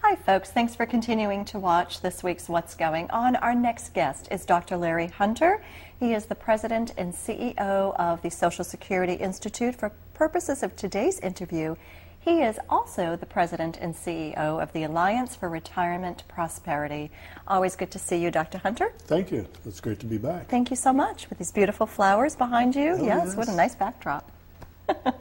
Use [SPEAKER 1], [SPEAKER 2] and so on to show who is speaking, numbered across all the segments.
[SPEAKER 1] Hi folks, thanks for continuing to watch this week's What's Going On. Our next guest is Dr. Larry Hunter. He is the president and CEO of the Social Security Institute. For purposes of today's interview, he is also the president and CEO of the Alliance for Retirement Prosperity. Always good to see you, Dr. Hunter.
[SPEAKER 2] Thank you. It's great to be back.
[SPEAKER 1] Thank you so much. With these beautiful flowers behind you.
[SPEAKER 2] Oh,
[SPEAKER 1] yes, what a nice backdrop.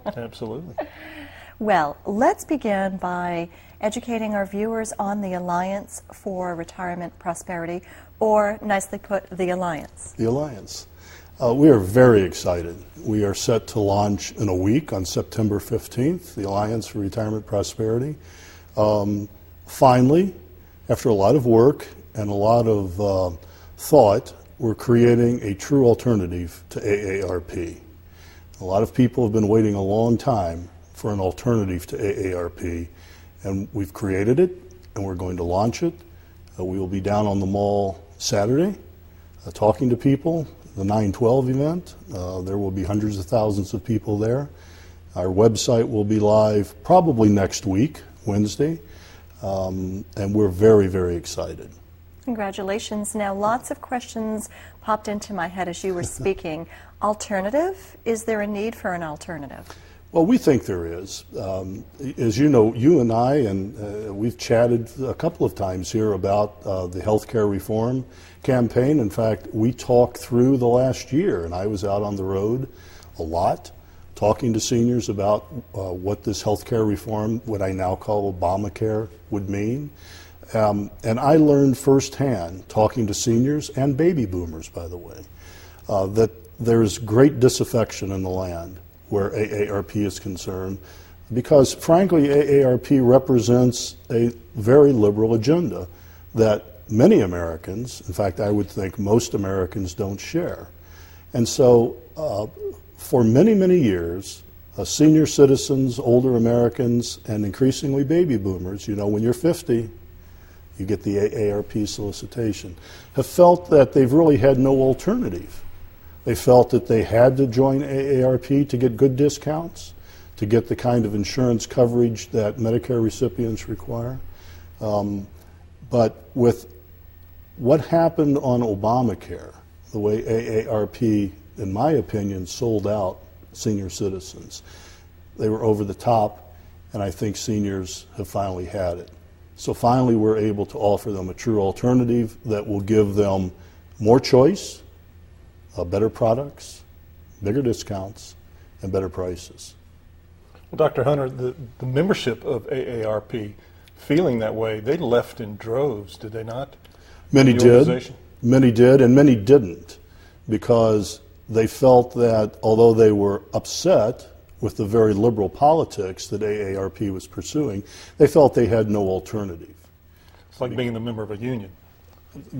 [SPEAKER 3] Absolutely.
[SPEAKER 1] Well, let's begin by educating our viewers on the Alliance for Retirement Prosperity, or nicely put, the Alliance.
[SPEAKER 2] The Alliance. We are very excited. We are set to launch in a week on September 15th, the Alliance for Retirement Prosperity. Finally, after a lot of work and a lot of thought, we're creating a true alternative to AARP. A lot of people have been waiting a long time for an alternative to AARP, and we've created it, and we're going to launch it. We will be down on the mall Saturday talking to people, the 9/12 event. There will be hundreds of thousands of people there. Our website will be live probably next week, Wednesday, and we're very, very excited.
[SPEAKER 1] Congratulations. Now, lots of questions popped into my head as you were speaking. Alternative? Is there a need for an alternative?
[SPEAKER 2] Well, we think there is. As you know, you and I, and we've chatted a couple of times here about the healthcare reform campaign. In fact, we talked through the last year, and I was out on the road a lot talking to seniors about what this healthcare reform, what I now call Obamacare, would mean. And I learned firsthand, talking to seniors and baby boomers, by the way, that there's great disaffection in the land where AARP is concerned, because frankly AARP represents a very liberal agenda that many Americans, in fact I would think most Americans, don't share. And so for many, many years, senior citizens, older Americans, and increasingly baby boomers, you know, when you're 50, you get the AARP solicitation, have felt that they've really had no alternative. They felt that they had to join AARP to get good discounts, to get the kind of insurance coverage that Medicare recipients require. But with what happened on Obamacare, the way AARP, in my opinion, sold out senior citizens, they were over the top, and I think seniors have finally had it. So finally we're able to offer them a true alternative that will give them more choice, better products, bigger discounts, and better prices.
[SPEAKER 3] Well, Dr. Hunter, the membership of AARP, feeling that way, they left in droves, did they not?
[SPEAKER 2] Many did, and many didn't, because they felt that although they were upset with the very liberal politics that AARP was pursuing, they felt they had no alternative.
[SPEAKER 3] It's like being a member of a union.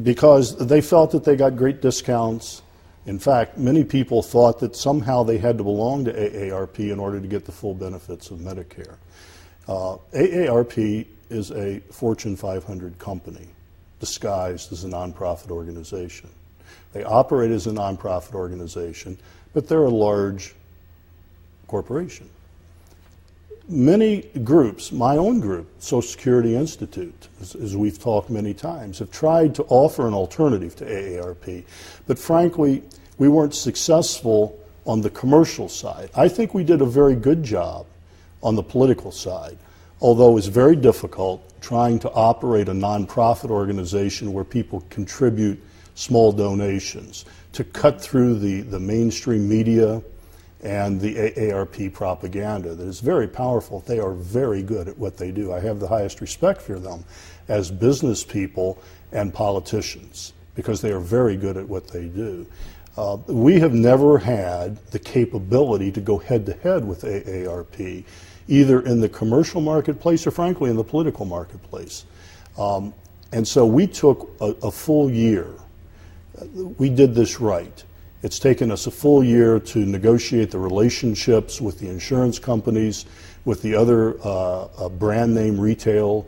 [SPEAKER 2] Because they felt that they got great discounts. In fact, many people thought that somehow they had to belong to AARP in order to get the full benefits of Medicare. AARP is a Fortune 500 company disguised as a nonprofit organization. They operate as a nonprofit organization, but they're a large corporation. Many groups, my own group, Social Security Institute, as we've talked many times, have tried to offer an alternative to AARP, but frankly, we weren't successful on the commercial side. I think we did a very good job on the political side, although it's very difficult trying to operate a nonprofit organization where people contribute small donations, to cut through the mainstream media and the AARP propaganda that is very powerful. They are very good at what they do. I have the highest respect for them as business people and politicians, because they are very good at what they do. We have never had the capability to go head-to-head with AARP, either in the commercial marketplace or frankly in the political marketplace. And so we took a full year. We did this right. It's taken us a full year to negotiate the relationships with the insurance companies, with the other brand name retail,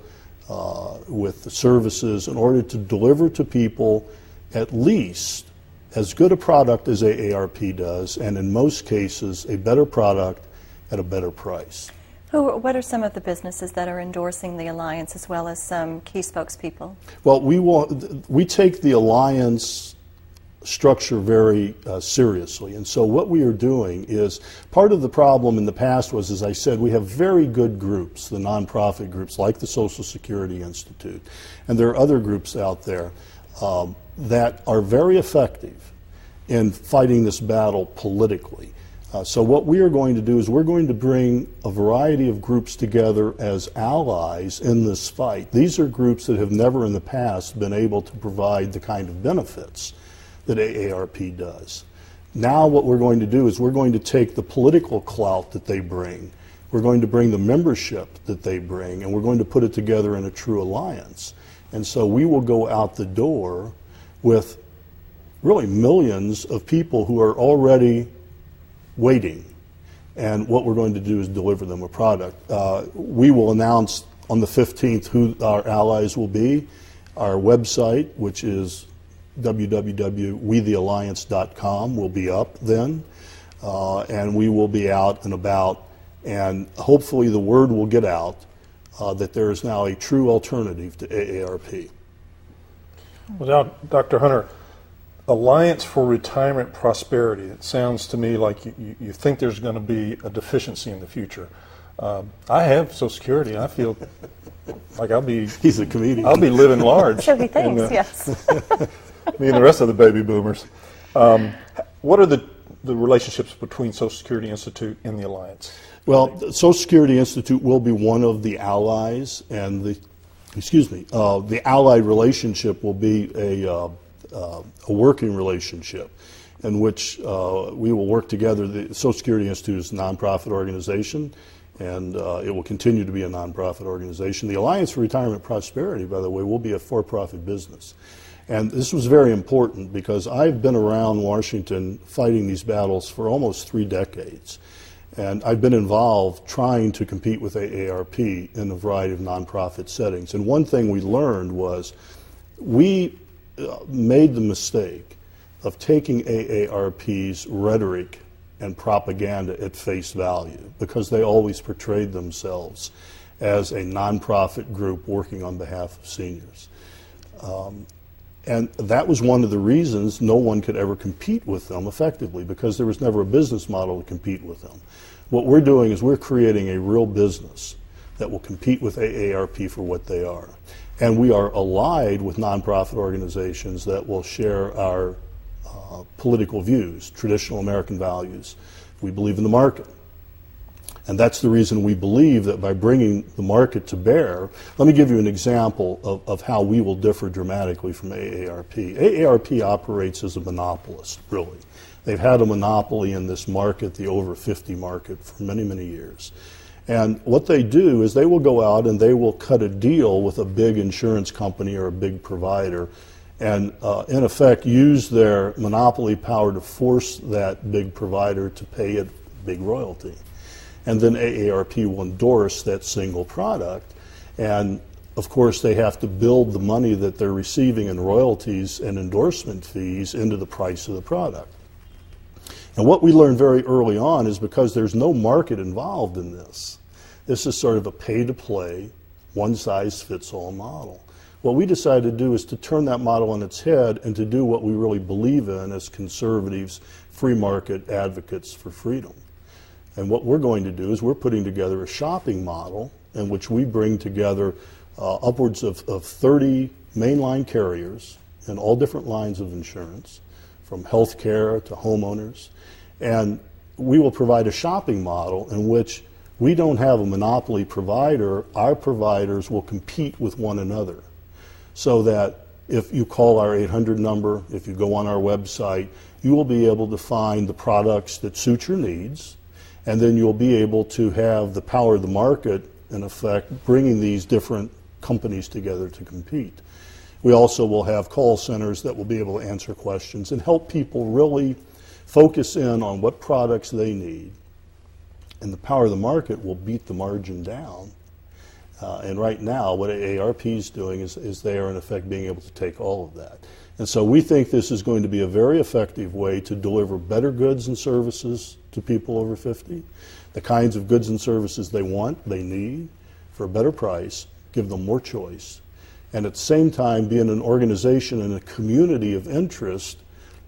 [SPEAKER 2] with the services, in order to deliver to people at least as good a product as AARP does, and in most cases a better product at a better price.
[SPEAKER 1] What are some of the businesses that are endorsing the alliance, as well as some key spokespeople?
[SPEAKER 2] Well, we take the alliance structure very seriously, and so what we are doing is, part of the problem in the past was, as I said, we have very good groups, the nonprofit groups like the Social Security Institute, and there are other groups out there that are very effective in fighting this battle politically. So what we are going to do is we're going to bring a variety of groups together as allies in this fight. These are groups that have never in the past been able to provide the kind of benefits that AARP does. Now what we're going to do is we're going to take the political clout that they bring, we're going to bring the membership that they bring, and we're going to put it together in a true alliance. And so we will go out the door with really millions of people who are already waiting. And what we're going to do is deliver them a product. We will announce on the 15th who our allies will be. Our website, which is www.wethealliance.com, will be up then. And we will be out and about. And hopefully the word will get out that there is now a true alternative to AARP.
[SPEAKER 3] Well, Dr. Hunter, Alliance for Retirement Prosperity. It sounds to me like you think there's going to be a deficiency in the future. I have Social Security. I feel like
[SPEAKER 2] He's a comedian.
[SPEAKER 3] I'll be living large.
[SPEAKER 1] So he thinks, yes.
[SPEAKER 3] Me and the rest of the baby boomers. What are the relationships between Social Security Institute and the Alliance?
[SPEAKER 2] Well, the Social Security Institute will be one of the allies, and the allied relationship will be a working relationship in which we will work together. The Social Security Institute is a nonprofit organization, and it will continue to be a nonprofit organization. The Alliance for Retirement Prosperity, by the way, will be a for-profit business. And this was very important because I've been around Washington fighting these battles for almost 3 decades. And I've been involved trying to compete with AARP in a variety of nonprofit settings. And one thing we learned was we made the mistake of taking AARP's rhetoric and propaganda at face value because they always portrayed themselves as a nonprofit group working on behalf of seniors. And that was one of the reasons no one could ever compete with them effectively, because there was never a business model to compete with them. What we're doing is we're creating a real business that will compete with AARP for what they are. And we are allied with nonprofit organizations that will share our political views, traditional American values. We believe in the market. And that's the reason we believe that by bringing the market to bear, let me give you an example of how we will differ dramatically from AARP. AARP operates as a monopolist, really. They've had a monopoly in this market, the over 50 market, for many, many years. And what they do is they will go out and they will cut a deal with a big insurance company or a big provider and, in effect, use their monopoly power to force that big provider to pay a big royalty. And then AARP will endorse that single product. And, of course, they have to build the money that they're receiving in royalties and endorsement fees into the price of the product. And what we learned very early on is because there's no market involved in this, this is sort of a pay-to-play, one-size-fits-all model. What we decided to do is to turn that model on its head and to do what we really believe in as conservatives, free market advocates for freedom. And what we're going to do is we're putting together a shopping model in which we bring together upwards of 30 mainline carriers in all different lines of insurance, from health care to homeowners. And we will provide a shopping model in which we don't have a monopoly provider. Our providers will compete with one another. So that if you call our 800 number, if you go on our website, you will be able to find the products that suit your needs. And then you'll be able to have the power of the market, in effect, bringing these different companies together to compete. We also will have call centers that will be able to answer questions and help people really focus in on what products they need. And the power of the market will beat the margin down. And right now, what AARP is doing is they are, in effect, being able to take all of that. And so we think this is going to be a very effective way to deliver better goods and services to people over 50, the kinds of goods and services they want, they need, for a better price, give them more choice, and at the same time be in an organization and a community of interest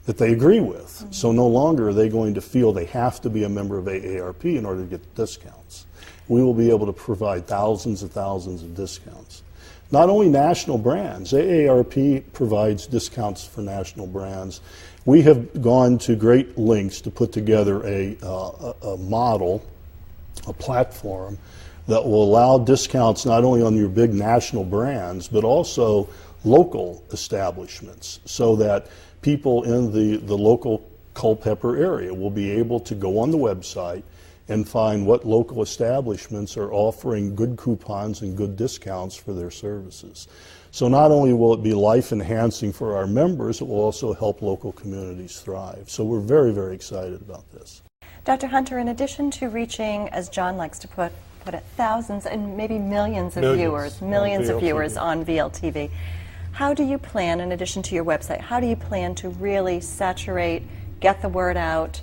[SPEAKER 2] that they agree with. So no longer are they going to feel they have to be a member of AARP in order to get discounts. We will be able to provide thousands and thousands of discounts. Not only national brands, AARP provides discounts for national brands. We have gone to great lengths to put together a model, a platform that will allow discounts not only on your big national brands, but also local establishments, so that people in the local Culpeper area will be able to go on the website and find what local establishments are offering good coupons and good discounts for their services. So not only will it be life enhancing for our members, it will also help local communities thrive. So we're very, very excited about this.
[SPEAKER 1] Dr. Hunter, in addition to reaching, as John likes to put it, thousands and maybe millions of viewers on VLTV, how do you plan, in addition to your website, how do you plan to really saturate, get the word out,